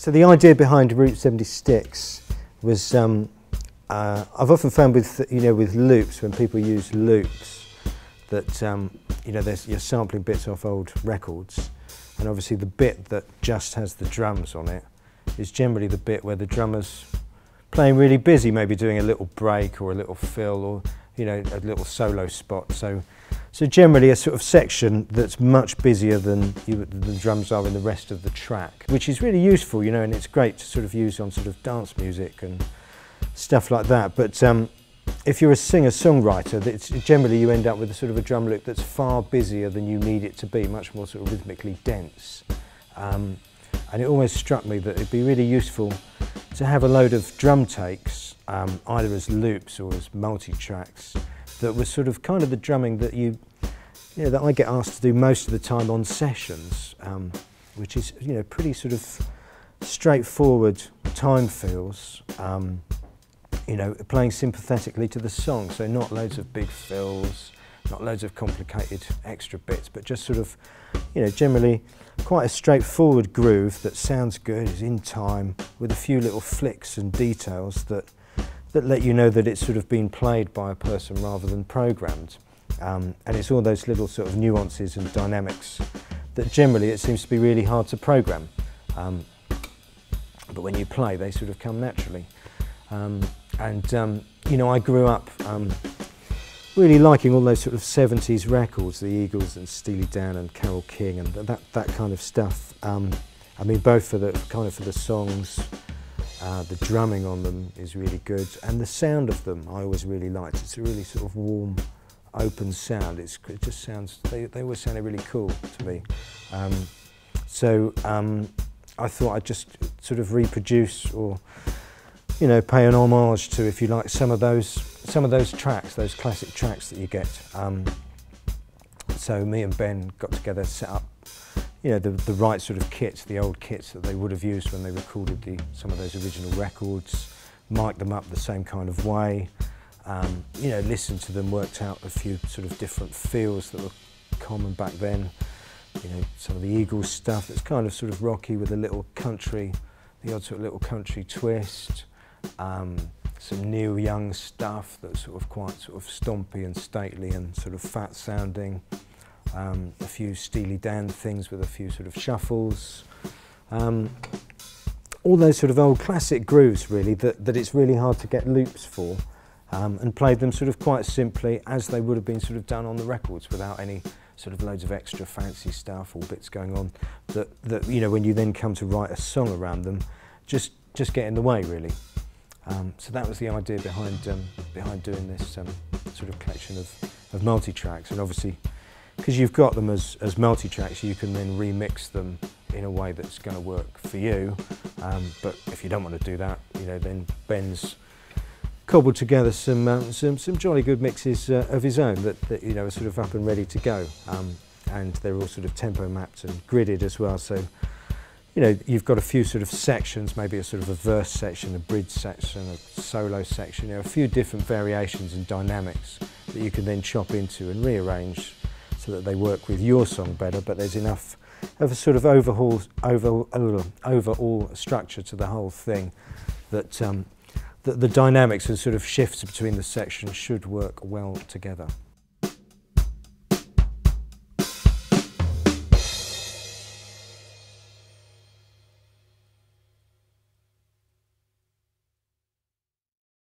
So the idea behind Route 76 was, I've often found with, with loops, when people use loops, that, you're sampling bits off old records, and obviously the bit that just has the drums on it is generally the bit where the drummer's playing really busy, maybe doing a little break or a little fill or, a little solo spot. So generally a sort of section that's much busier than the drums are in the rest of the track, which is really useful, and it's great to sort of use on sort of dance music and stuff like that. But if you're a singer-songwriter, generally you end up with a sort of a drum loop that's far busier than you need it to be, much more sort of rhythmically dense. And it always struck me that it'd be really useful to have a load of drum takes, either as loops or as multi-tracks, that was sort of kind of the drumming that that I get asked to do most of the time on sessions, which is pretty sort of straightforward time feels, playing sympathetically to the song, so not loads of big fills, not loads of complicated extra bits, but just sort of generally quite a straightforward groove that sounds good, is in time, with a few little flicks and details that let you know that it's sort of been played by a person rather than programmed. And it's all those little sort of nuances and dynamics that generally it seems to be really hard to program. But when you play, they sort of come naturally. I grew up really liking all those sort of 70s records, the Eagles and Steely Dan and Carole King and that kind of stuff. Both for the songs. The drumming on them is really good, and the sound of them I always really liked. It's a really sort of warm, open sound. It just sounds, they always sounded really cool to me. I thought I'd just sort of reproduce or pay an homage to, if you like, some of those tracks, those classic tracks that you get. So me and Ben got together, set up the right sort of kits, the old kits that they would have used when they recorded some of those original records, mic'd them up the same kind of way, listened to them, worked out a few sort of different feels that were common back then. Some of the Eagles stuff that's kind of sort of rocky with a little country, the odd sort of little country twist. Some Neil Young stuff that's sort of quite sort of stompy and stately and sort of fat sounding. A few Steely Dan things with a few sort of shuffles. All those sort of old classic grooves really that it's really hard to get loops for, and played them sort of quite simply as they would have been sort of done on the records, without any sort of loads of extra fancy stuff or bits going on that when you then come to write a song around them just get in the way really. So that was the idea behind doing this sort of collection of multi-tracks, and obviously because you've got them as multi-tracks, you can then remix them in a way that's going to work for you. But if you don't want to do that, then Ben's cobbled together some jolly good mixes of his own that are sort of up and ready to go, and they're all sort of tempo mapped and gridded as well. So you've got a few sort of sections, maybe a sort of a verse section, a bridge section, a solo section, a few different variations and dynamics that you can then chop into and rearrange so that they work with your song better, but there's enough of a sort of overall structure to the whole thing that the dynamics and sort of shifts between the sections should work well together.